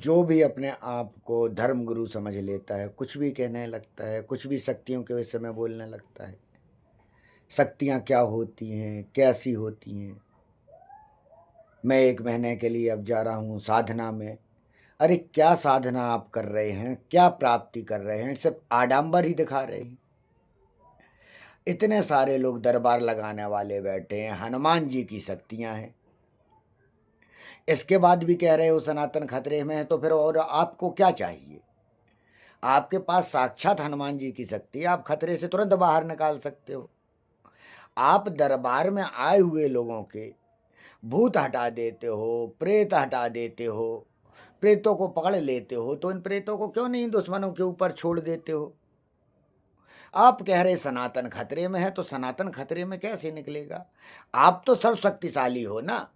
जो भी अपने आप को धर्मगुरु समझ लेता है, कुछ भी कहने लगता है, कुछ भी शक्तियों के विषय में बोलने लगता है। शक्तियाँ क्या होती हैं, कैसी होती हैं? मैं 1 महीने के लिए अब जा रहा हूँ साधना में। अरे क्या साधना आप कर रहे हैं? क्या प्राप्ति कर रहे हैं? सिर्फ़ आडंबर ही दिखा रहे हैं। इतने सारे लोग दरबार लगाने वाले बैठे हैं, हनुमान जी की शक्तियाँ हैं। इसके बाद भी कह रहे हो सनातन खतरे में है, तो फिर और आपको क्या चाहिए? आपके पास साक्षात हनुमान जी की शक्ति है, आप खतरे से तुरंत बाहर निकाल सकते हो। आप दरबार में आए हुए लोगों के भूत हटा देते हो, प्रेत हटा देते हो, प्रेतों को पकड़ लेते हो, तो इन प्रेतों को क्यों नहीं दुश्मनों के ऊपर छोड़ देते हो? आप कह रहे सनातन खतरे में है, तो सनातन खतरे में कैसे निकलेगा? आप तो सर्वशक्तिशाली हो ना,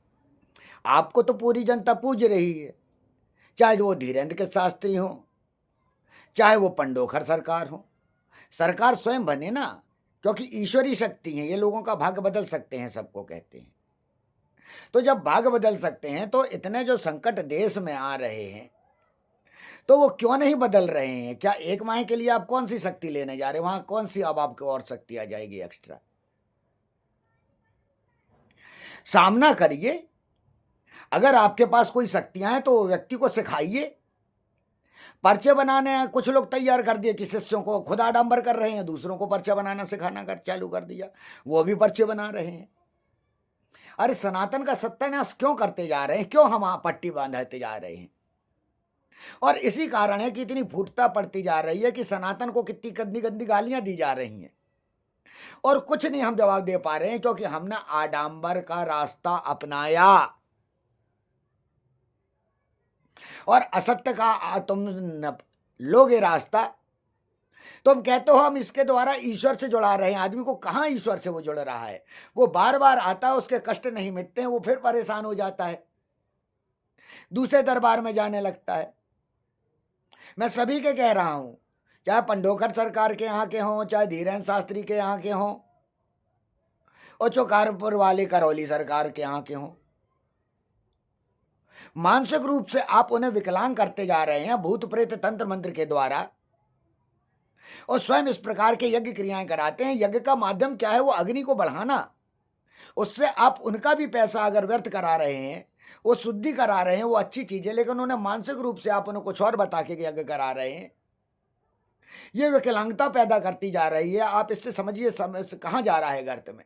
आपको तो पूरी जनता पूज रही है, चाहे वो धीरेन्द्र के शास्त्री हों, चाहे वो पंडोखर सरकार हो। सरकार स्वयं बने ना, क्योंकि ईश्वरी शक्ति है, ये लोगों का भाग्य बदल सकते हैं, सबको कहते हैं। तो जब भाग्य बदल सकते हैं, तो इतने जो संकट देश में आ रहे हैं, तो वो क्यों नहीं बदल रहे हैं? क्या 1 माह के लिए आप कौन सी शक्ति लेने जा रहे हैं? वहां कौन सी अब आपको और शक्ति आ जाएगी एक्स्ट्रा? सामना करिए। अगर आपके पास कोई शक्तियां हैं, तो व्यक्ति को सिखाइए। पर्चे बनाने हैं, कुछ लोग तैयार कर दिए कि शिष्यों को खुद आडंबर कर रहे हैं, दूसरों को पर्चा बनाना सिखाना कर चालू कर दिया, वो भी पर्चे बना रहे हैं। अरे सनातन का सत्यानाश क्यों करते जा रहे हैं? क्यों हम पट्टी बांधते जा रहे हैं? और इसी कारण है कि इतनी फूटता पड़ती जा रही है कि सनातन को कितनी गंदी गंदी गालियां दी जा रही हैं, और कुछ नहीं हम जवाब दे पा रहे हैं, क्योंकि हमने आडंबर का रास्ता अपनाया और असत्य का तुम लोगे रास्ता। तुम कहते हो हम इसके द्वारा ईश्वर से जुड़ा रहे हैं, आदमी को कहाँ ईश्वर से वो जुड़ रहा है? वो बार बार आता है, उसके कष्ट नहीं मिटते हैं, वो फिर परेशान हो जाता है, दूसरे दरबार में जाने लगता है। मैं सभी के कह रहा हूं, चाहे पंडोकर सरकार के यहाँ के हों, चाहे धीरेन्द्र शास्त्री के यहाँ के हों, और चौकारपुर वाले करौली सरकार के यहाँ के हों, मानसिक रूप से आप उन्हें विकलांग करते जा रहे हैं भूत प्रेत तंत्र मंत्र के द्वारा, और स्वयं इस प्रकार के यज्ञ क्रियाएं कराते हैं। यज्ञ का माध्यम क्या है? वो अग्नि को बढ़ाना। उससे आप उनका भी पैसा अगर व्यर्थ करा रहे हैं, वो शुद्धि करा रहे हैं, वो अच्छी चीज है, लेकिन उन्हें मानसिक रूप से आप उन्हें कुछ और बता के यज्ञ करा रहे हैं। ये विकलांगता पैदा करती जा रही है। आप इससे समझिए कहां जा रहा है गर्त में।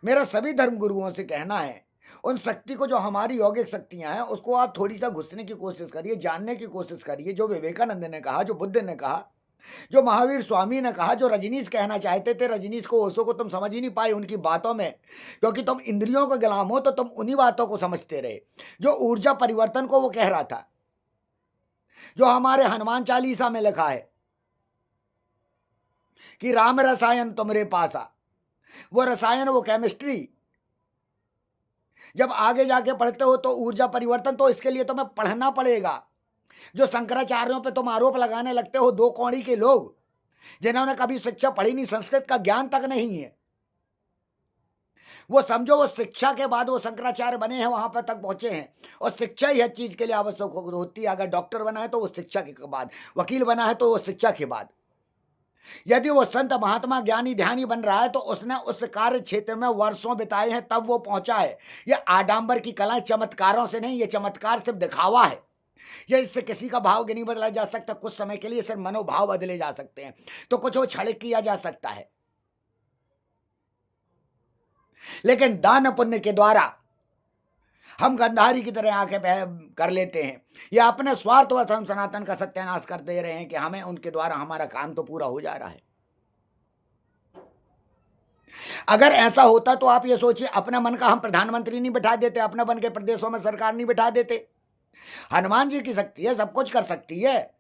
मेरा सभी धर्म गुरुओं से कहना है, उन शक्ति को, जो हमारी यौगिक शक्तियां हैं, उसको आप थोड़ी सा घुसने की कोशिश करिए, जानने की कोशिश करिए। जो विवेकानंद ने कहा, जो बुद्ध ने कहा, जो महावीर स्वामी ने कहा, जो रजनीश कहना चाहते थे, रजनीश को, ओशो को तुम समझ ही नहीं पाए उनकी बातों में, क्योंकि तुम इंद्रियों के गुलाम हो, तो तुम उन्हीं बातों को समझते रहे। जो ऊर्जा परिवर्तन को वो कह रहा था, जो हमारे हनुमान चालीसा में लिखा है कि राम रसायन तुम्हारे पास आ, वो रसायन, वो केमिस्ट्री जब आगे जाके पढ़ते हो तो ऊर्जा परिवर्तन, तो इसके लिए तुम्हें पढ़ना पड़ेगा। जो शंकराचार्यों पे तुम आरोप लगाने लगते हो, 2 कौड़ी के लोग जिन्होंने कभी शिक्षा पढ़ी नहीं, संस्कृत का ज्ञान तक नहीं है, वो समझो वो शिक्षा के बाद वो शंकराचार्य बने हैं, वहां पर तक पहुंचे हैं। और शिक्षा ही हर चीज के लिए आवश्यक होती है। अगर डॉक्टर बना है तो वो शिक्षा के बाद, वकील बना है तो वो शिक्षा के बाद। यदि वो संत महात्मा ज्ञानी ध्यानी बन रहा है, तो उसने उस कार्य क्षेत्र में वर्षों बिताए हैं, तब वो पहुंचा है। ये आडंबर की कला चमत्कारों से नहीं, ये चमत्कार सिर्फ दिखावा है। ये इससे किसी का भाव नहीं बदला जा सकता। कुछ समय के लिए सिर्फ मनोभाव बदले जा सकते हैं, तो कुछ वो छल किया जा सकता है, लेकिन दान पुण्य के द्वारा हम गंधारी की तरह आके कर लेते हैं, या अपने स्वार्थवश हम सनातन का सत्यानाश कर दे रहे हैं कि हमें उनके द्वारा हमारा काम तो पूरा हो जा रहा है। अगर ऐसा होता तो आप ये सोचिए, अपने मन का हम प्रधानमंत्री नहीं बिठा देते, अपने मन के प्रदेशों में सरकार नहीं बिठा देते। हनुमान जी की शक्ति है, सब कुछ कर सकती है।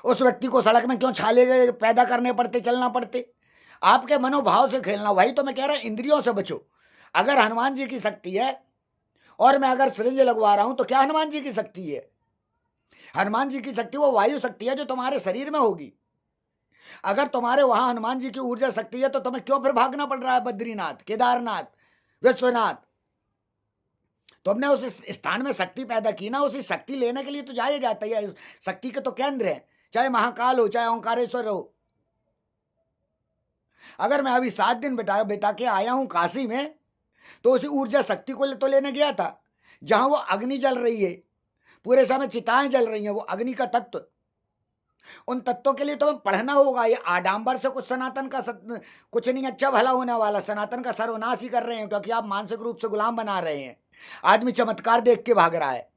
उस व्यक्ति को सड़क में क्यों छाले पैदा करने पड़ते, चलना पड़ते? आपके मनोभाव से खेलना। वही तो मैं कह रहा, इंद्रियों से बचो। अगर हनुमान जी की शक्ति है और मैं अगर सिरिंज लगवा रहा हूं, तो क्या हनुमान जी की शक्ति है? हनुमान जी की शक्ति वो वायु शक्ति है जो तुम्हारे शरीर में होगी। अगर तुम्हारे वहां हनुमान जी की ऊर्जा शक्ति है, तो तुम्हें क्यों फिर भागना पड़ रहा है बद्रीनाथ, केदारनाथ, विश्वनाथ? तो हमने उस स्थान में शक्ति पैदा की ना, उसी शक्ति लेने के लिए तो जाया जाता है। शक्ति के तो केंद्र है, चाहे महाकाल हो, चाहे ओंकारेश्वर हो। अगर मैं अभी 7 दिन बिता के आया हूं काशी में, तो उसी ऊर्जा शक्ति को तो लेने गया था, जहां वो अग्नि जल रही है, पूरे समय चिताएं जल रही हैं, वो अग्नि का तत्व। उन तत्वों के लिए तो हमें पढ़ना होगा। ये आडंबर से कुछ सनातन का कुछ नहीं अच्छा भला होने वाला। सनातन का सर्वनाश ही कर रहे हैं, क्योंकि आप मानसिक रूप से गुलाम बना रहे हैं। आदमी चमत्कार देख के भाग रहा है,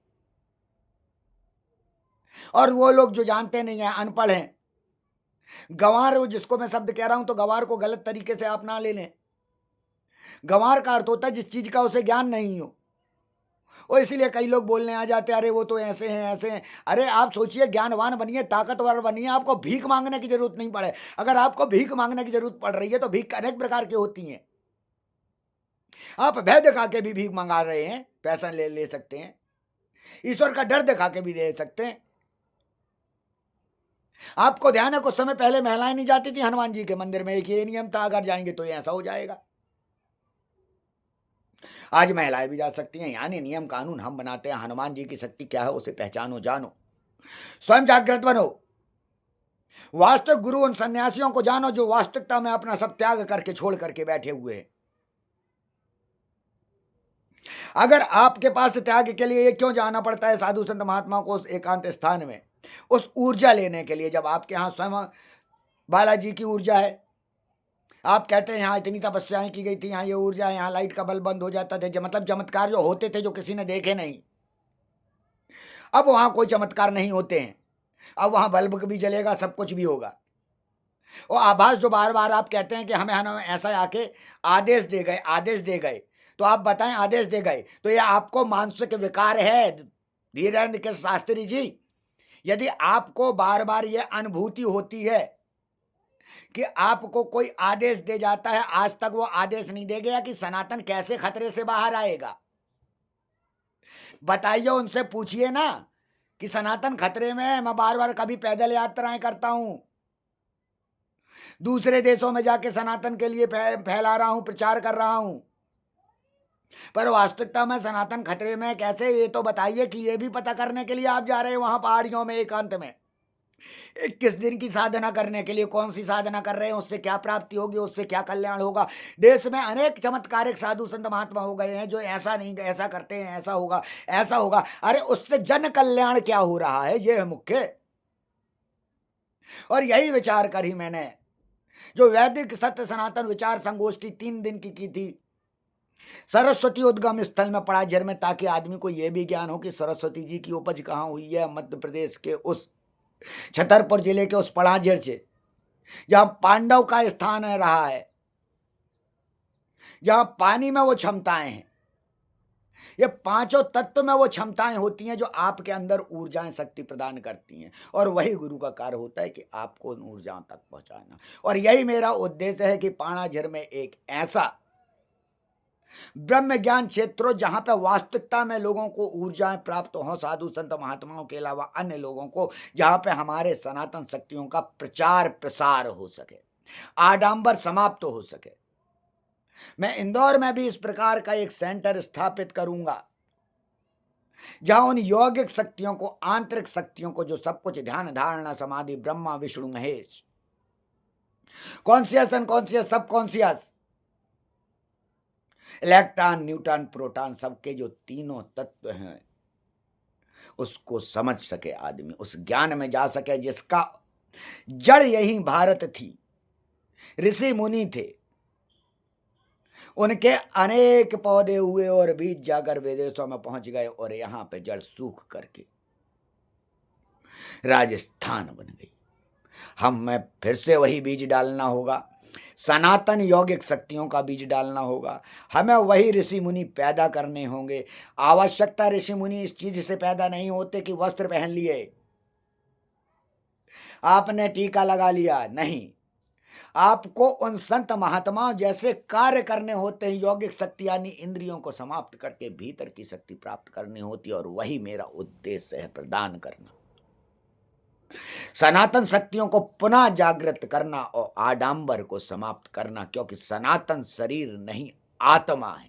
और वो लोग जो जानते नहीं है, अनपढ़ हैं, गंवार, जिसको मैं शब्द कह रहा हूं तो गंवार को गलत तरीके से आप ना ले लें। गंवार का अर्थ होता है जिस चीज का उसे ज्ञान नहीं हो। और इसीलिए कई लोग बोलने आ जाते हैं, अरे वो तो ऐसे हैं ऐसे हैं। अरे आप सोचिए, ज्ञानवान बनिए, ताकतवर बनिए, आपको भीख मांगने की जरूरत नहीं पड़े। अगर आपको भीख मांगने की जरूरत पड़ रही है तो भीख अनेक प्रकार की होती हैं। आप भय दिखा के भी भीख मंगा रहे हैं, पैसा ले सकते हैं। ईश्वर का डर दिखा के भी दे सकते हैं। आपको ध्यान है, कुछ समय पहले महिलाएं नहीं जाती थी हनुमान जी के मंदिर में, एक ये नियम था, अगर जाएंगे तो ये ऐसा हो जाएगा। आज महिलाएं भी जा सकती हैं। यानी नियम कानून हम बनाते हैं। हनुमान जी की शक्ति क्या है उसे पहचानो, जानो, स्वयं जागृत बनो। वास्तविक गुरु उन सन्यासियों को जानो जो वास्तविकता में अपना सब त्याग करके छोड़ करके बैठे हुए हैं। अगर आपके पास त्याग के लिए ये क्यों जाना पड़ता है साधु संत महात्मा को उस एकांत स्थान में, उस ऊर्जा लेने के लिए, जब आपके यहां स्वयं बालाजी की ऊर्जा है। आप कहते हैं यहाँ इतनी तपस्याएं की गई थी, यहाँ ये ऊर्जा, यहाँ लाइट का बल्ब बंद हो जाता था, मतलब चमत्कार जो होते थे जो किसी ने देखे नहीं। अब वहां कोई चमत्कार नहीं होते हैं। अब वहां बल्ब भी जलेगा, सब कुछ भी होगा। और आभास जो बार बार आप कहते हैं कि हमें ऐसा आके आदेश दे गए, आदेश दे गए, तो आप बताएं, आदेश दे गए तो ये आपको मानसिक विकार है धीरेन्द्र के शास्त्री जी। यदि आपको बार बार ये अनुभूति होती है कि आपको कोई आदेश दे जाता है, आज तक वो आदेश नहीं दे गया कि सनातन कैसे खतरे से बाहर आएगा, बताइए, उनसे पूछिए ना कि सनातन खतरे में है। मैं बार बार कभी पैदल यात्राएं करता हूं, दूसरे देशों में जाके सनातन के लिए फैला रहा हूं, प्रचार कर रहा हूं, पर वास्तविकता में सनातन खतरे में कैसे, ये तो बताइए। कि ये भी पता करने के लिए आप जा रहे हैं वहां पहाड़ियों में एकांत में 21 दिन की साधना करने के लिए। कौन सी साधना कर रहे हैं, उससे क्या प्राप्ति होगी, उससे क्या कल्याण होगा। देश में अनेक चमत्कारिक साधु संत महात्मा हो गए हैं जो ऐसा नहीं, ऐसा करते हैं, ऐसा होगा, ऐसा होगा। अरे उससे जन कल्याण क्या हो रहा है, ये है मुख्य। और यही विचार कर ही मैंने जो वैदिक सत्य सनातन विचार संगोष्ठी 3 दिन की थी, सरस्वती उद्गम स्थल में पड़ाझर में, ताकि आदमी को यह भी ज्ञान हो कि सरस्वती जी की उपज कहां हुई है। मध्य प्रदेश के उस छतरपुर जिले के उस पड़ाझर से, जहां पांडव का स्थान रहा है, जहां पानी में वो क्षमताएं हैं। ये पांचों तत्व में वो क्षमताएं होती हैं जो आपके अंदर ऊर्जाएं, शक्ति प्रदान करती हैं। और वही गुरु का कार्य होता है कि आपको उन ऊर्जाओं तक पहुंचाना। और यही मेरा उद्देश्य है कि पाणाझर में एक ऐसा ब्रह्म ज्ञान क्षेत्रों जहां पर वास्तविकता में लोगों को ऊर्जाएं प्राप्त हो, साधु संत महात्माओं के अलावा अन्य लोगों को, जहां पे हमारे सनातन शक्तियों का प्रचार प्रसार हो सके, आडंबर समाप्त हो सके। मैं इंदौर में भी इस प्रकार का एक सेंटर स्थापित करूंगा, जहां उन यौगिक शक्तियों को, आंतरिक शक्तियों को, जो सब कुछ ध्यान धारणा समाधि ब्रह्मा विष्णु महेश, कॉन्शियस अनकॉन्शियस सब कॉन्शियस, इलेक्ट्रॉन न्यूट्रॉन प्रोटॉन, सबके जो तीनों तत्व हैं, उसको समझ सके आदमी, उस ज्ञान में जा सके जिसका जड़ यही भारत थी। ऋषि मुनि थे, उनके अनेक पौधे हुए और बीज जाकर विदेशों में पहुंच गए, और यहां पे जड़ सूख करके राजस्थान बन गई। हमें फिर से वही बीज डालना होगा, सनातन यौगिक शक्तियों का बीज डालना होगा। हमें वही ऋषि मुनि पैदा करने होंगे। आवश्यकता ऋषि मुनि इस चीज से पैदा नहीं होते कि वस्त्र पहन लिए, आपने टीका लगा लिया, नहीं। आपको उन संत महात्माओं जैसे कार्य करने होते हैं। यौगिक शक्ति यानी इंद्रियों को समाप्त करके भीतर की शक्ति प्राप्त करनी होती है, और वही मेरा उद्देश्य है, प्रदान करना, सनातन शक्तियों को पुनः जागृत करना और आडंबर को समाप्त करना। क्योंकि सनातन शरीर नहीं, आत्मा है।